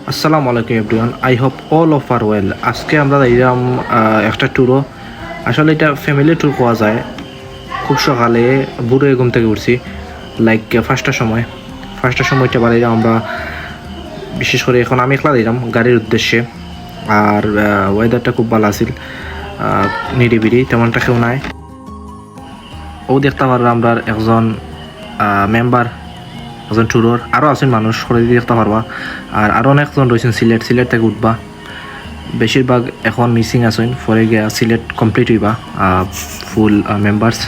আসসালামু আলাইকুম everyone, I hope all of are well. আজকে আমরা যাইলাম একটা ট্যুরও। আসলে এটা ফ্যামিলি ট্যুর পাওয়া যায়। খুব সকালে বুড়ো ঘুম থেকে উঠছি, লাইক ফার্স্টটার সময়টা বাড়াইলাম আমরা। বিশেষ করে এখন আমি একলা দিলাম গাড়ির উদ্দেশ্যে। আর ওয়েদারটা খুব ভালো আছিল, নিরিবিড়ি, তেমনটা কেউ নাই। ও দেখতে পারলাম আমরা একজন মেম্বার, একজন ট্যুরর আরও আছেন মানুষ করে দিয়ে দেখতে পারবা। আর আরও অনেকজন রয়েছেন সিলেট থেকে উঠবা। বেশিরভাগ এখন মিসিং আছেন, পরে গিয়া সিলেট কমপ্লিট হইবা ফুল মেম্বার্স।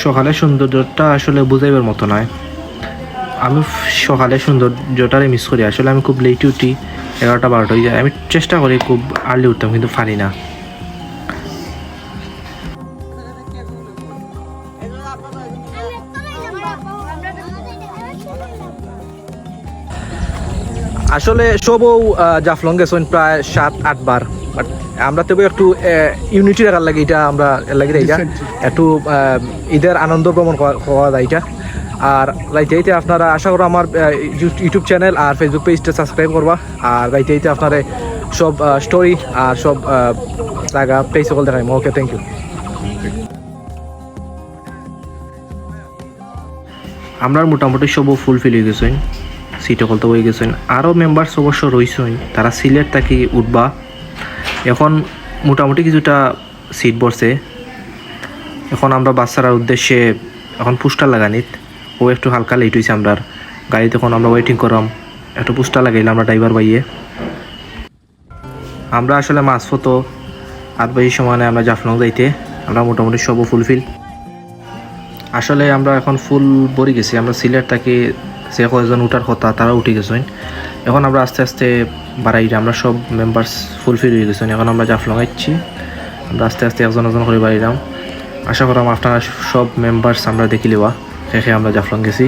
সকালে সৌন্দর্যটা আসলে বুঝাইবার মতো নয়। আমি সকালে সৌন্দর্যটারে মিস করি। আসলে আমি খুব লেট উঠি, 11টা-12টা হয়ে যায়। আমি চেষ্টা করি খুব আর্লি উঠতাম, কিন্তু পারি না। আসলে সবও জাফলং গেছেন প্রায় 7-8 বার, বাট আমরা তবে একটু ইউনিটি রাখার লাগে এটা আমরা লাগে এইটা একটু ঈদের আনন্দ ভ্রমণ করা যায় এটা। আর রাইতে আপনারা আশা করো আমার ইউটিউব চ্যানেল আর ফেসবুক পেজটা সাবস্ক্রাইব করবা। আর রাইতে আপনারা সব স্টোরি আর সব জায়গা প্লেস সকল দেখাই। ওকে, থ্যাংক ইউ। আমরা মোটামুটি সবও ফুলফিল হয়ে গেছেন, সিট অকল তো হয়ে গেছেন। আরও মেম্বার্স অবশ্য রয়েছেন, তারা সিলেট থাকি উঠবা। এখন মোটামুটি কিছুটা সিট বসছে। এখন আমরা বাচ্চারার উদ্দেশ্যে এখন পোস্টার লাগানিত ও একটু হালকা লেট হয়েছে। আমরা গাড়িতে এখন আমরা ওয়েটিং করাম, একটু পোস্টার লাগাইলাম আমরা ড্রাইভার বাইয়ে। আমরা আসলে মাঝপথ 8 বাজির সময় আমরা জাফলং যাইতে আমরা মোটামুটি সবও ফুলফিল। আসলে আমরা এখন ফুল ভরে গেছি। আমরা সিলেট থাকি যে কয়েকজন উঠার কথা তারা উঠে গেছেন। এখন আমরা আস্তে আস্তে বাড়াই, আমরা সব মেম্বার্স ফুলফিল হয়ে গেছেন। এখন আমরা জাফলং আইছি, আমরা আস্তে আস্তে একজন করে বাড়িলাম। আশা করাম আপনারা সব মেম্বার্স আমরা দেখি লিবা শেষে আমরা জাফলং গেছি।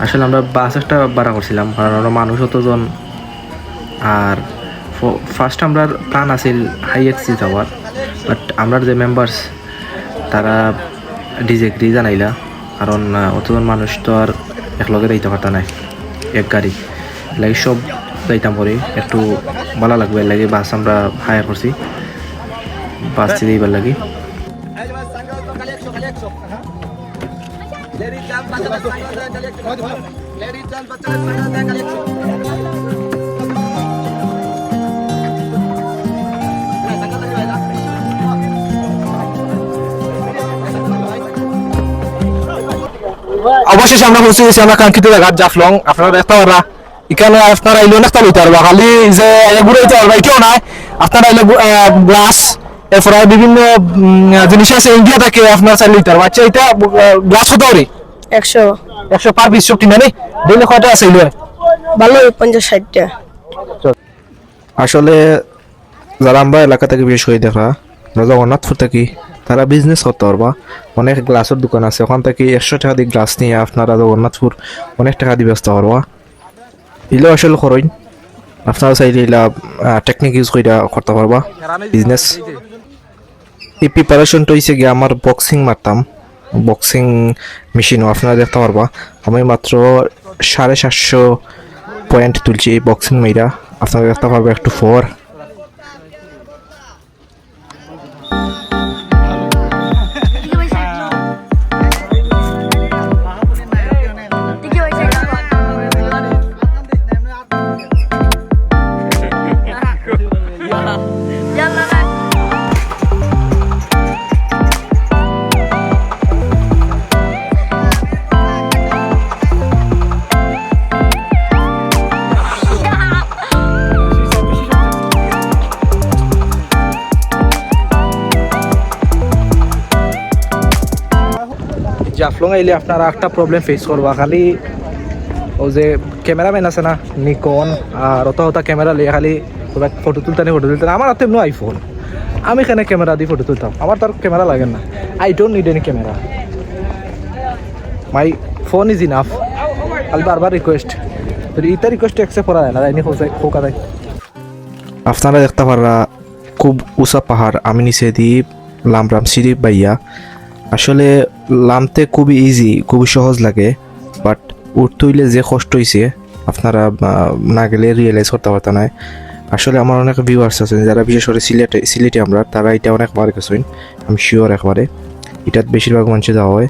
আসলে আমরা বাস একটা ভাড়া করছিলাম, কারণ আমরা মানুষ অতজন। আর ফার্স্ট আমরা প্ল্যান আছিল হাইএক্সি যাওয়ার, বাট আমরা যে মেম্বার্স তারা ডিজেগ্রি জানাইলা, কারণ অতজন মানুষ তো আর একলগে যাইতে পারতা নাই এক গাড়ি লাগে। সব যাইতাম পরে একটু ভালো লাগবে লাগে বাস আমরা হায়ার করছি, বাস থেকে এইবার লাগে। অবশেষে আমরা পৌঁছে গেছি আমরা কাঙ্ক্ষিত জায়গা জাফলং। আপনারা দেখতে পারা এখানে আপনারা এলো একটা লইতে পারবা, খালি যে ঘুরে যেতে পারবা এটাও নাই। আপনারা এলো গ্লাস, এরপরে বিভিন্ন জিনিস আছে ইন্ডিয়া থেকে আপনারা চাইলে লইতে পারবা। আচ্ছা, এটা গ্লাস কত করে? 100 পার পিস। সব কিনা নেই ডেলি কয়টা আছে এলো? ভালো 50-60টা। আসলে যারা আমরা এলাকা থেকে বিশেষ করে দেখা জগন্নাথপুর থাকি, তারা বিজনেস করতে পারবা। অনেক গ্লাসের দোকান আছে, ওখান থেকে 100 টাকা দিয়ে গ্লাস নিয়ে আপনারা জগন্নাথপুর অনেক টাকা দিয়ে ব্যস্ত পারবা। এগুলো আসলে করেন আপনারা চাইলে এগুলা টেকনিক ইউজ করে করতে পারবা বিজনেস। এই প্রিপারেশনটা হয়েছে গিয়ে আমার বক্সিং মারতাম, বক্সিং মেশিনও আপনারা দেখতে পারবা। আমি মাত্র 750 পয়েন্ট তুলছি এই বক্সিং মেয়েরা, আপনারা দেখতে পারবা একটু ফর। জাফলং আইলে আপনারা একটা প্রবলেম ফেস করবা, খালি ও যে ক্যামেরাম্যান আছে না নিকন আর অত ক্যামেরা লিয়ে খালি ফটো তুলতে আমার হাতে এমনি আইফোন। আমি এখানে ক্যামেরা দিয়ে ফটো তুলতাম, আমার তার ক্যামেরা লাগে না। I don't need any camera, my phone is enough. খালি বারবার রিকোয়েস্ট, যদি ইটা রিকোয়েস্ট অ্যাকসেপ্ট করা যায় না, এনে খোকা দেয়। আপনারা দেখতে পারা খুব উঁচা পাহাড়, আমি নিচে দিয়ে লামরাম সিঁড়ি বাইয়া। আসলে নামতে খুবই ইজি, খুবই সহজ লাগে, বাট উঠতে হইলে যে কষ্ট হয়েছে আপনারা না গেলে রিয়েলাইজ করতে পারতেন না। আসলে আমার অনেক ভিউয়ার্স আছেন যারা বিশেষ করে সিলেটে আমরা, তারা এটা অনেকবার গেছেন, আমি শিওর একবারে এটাত বেশিরভাগ মানুষে যাওয়া হয়।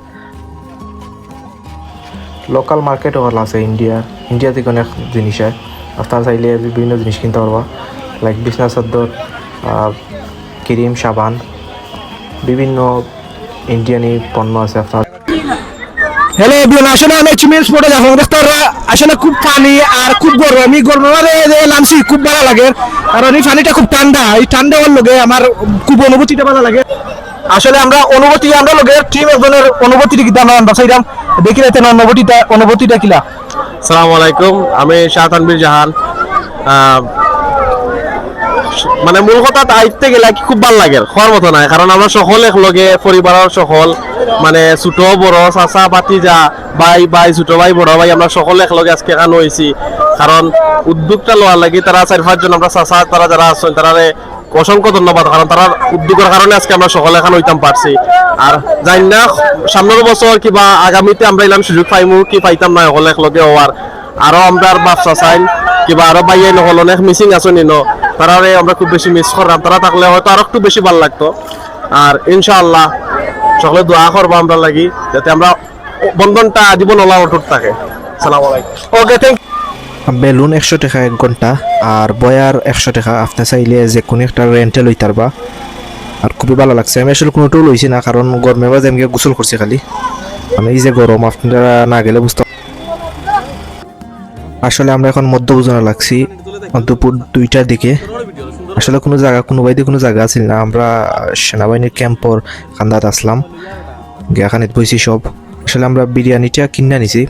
লোকাল মার্কেটও ভালো আছে ইন্ডিয়া থেকে অনেক জিনিস হয়, আপনারা চাইলে বিভিন্ন জিনিস কিনতে পারবা, লাইক বিছনা চাদর, ক্রিম, সাবান, বিভিন্ন ইন্ডিয়ানি পণ্য আছে আপনার। হ্যালো এভরিওয়ান, আসলে আমি চিমেন স্পটে জাফলং দেখতে আসলে খুব পানি আর খুব গরম। আমি গরমে নামছি, খুব ভালো লাগে কারণ এই পানিটা খুব ঠান্ডা। এই ঠান্ডা হওয়ার লগে আমার খুব অনুভূতিটা ভালো লাগে। আসলে আমরা লগে টিম একজনের অনুভূতিটা কি আমরা চাইলাম দেখি রাতেন অনুভূতিটা কিলা। আসসালামু আলাইকুম, আমি শাহ তানভীর জাহান। মানে মূল কথা আইতে গেলে কি খুব ভালো লাগে, খোয়ার মতো নাই, কারণ আমরা সকল একলগে পরিবারের সকল মানে ছোট বড় চাচা পাতিজা ভাই ছোট ভাই বড় ভাই আমরা সকল একলগে আজকে এখানে হয়েছি। কারণ উদ্যোগটা লওয়ার লাগে তারা 4-5 জন আমরা চাচা তারা যারা আছেন তারারে অসংখ্য ধন্যবাদ, কারণ তারা উদ্যোগের কারণে আজকে আমরা সকলে এখানে হইতাম পারছি। আর জানি না সামনের বছর কিবা আগামীতে আমরা এলাম সুযোগ পাইমু কি পাইতাম না সকলে একলগে হওয়ার। আরো আমরা ব্যবসা চাইন কিবা আরো বাইয়ে নহল অনেক মিসিং আছে নিন, তারারে আমরা খুব বেশি মিস করলাম। তারা থাকলে হয়তো আরো একটু বেশি ভালো লাগতো। আর ইনশাআল্লাহ সকলে দোয়া করবো আমরা লাগি যাতে আমরা বন্ধনটা জীবন ওলা অটুট থাকে। আসসালামু আলাইকুম। ওকে, থ্যাংক বেলুন 100 টাকা 1 ঘন্টা, আর বয়ার 100 টাকা। আপনি চাইলে যে কোনো একটা রেন্টে লইতে পারবা। আর খুবই ভালো লাগছে, আমি আসলে কোনোটাও লইছি না, কারণ গরমে বাজে আমি গোসল করছি খালি। মানে এই যে গরম, আপনারা না গেলে বুঝতে। আসলে আমরা এখন মধ্যভোজনে লাগছি দুপুর 2টার দিকে। আসলে কোনো জায়গা আছিল না, আমরা সেনাবাহিনীর ক্যাম্পর খান্দাত আসলাম, গিয়াখানিত বইছি সব। আসলে আমরা বিরিয়ানিটা কিনে নিছি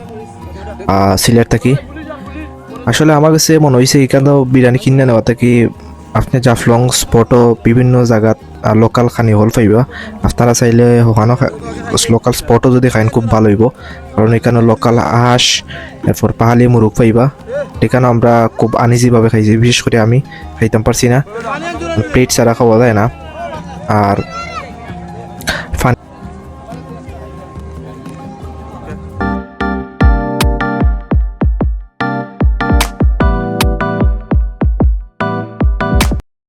সিলেট থাকি। আসলে আমার কাছে মনে হয়েছে এখানে বিরিয়ানি কিনে নেওয়া থাকি আপনি জাফলং স্পটও বিভিন্ন জায়গাত লোকাল খানি হল পাইবা। আপনারা চাইলে ওখানে লোকাল স্পটও যদি খাইন খুব ভালো হইব, কারণ এখানে লোকাল হাঁস, এরপর পাহালি মুরগ পাইবা। এখানে আমরা খুব আনিজিভাবে খাইছি, বিশেষ করে আমি খাইতাম পারছি না, প্লেট ছাড়া খাওয়া যায় না। আর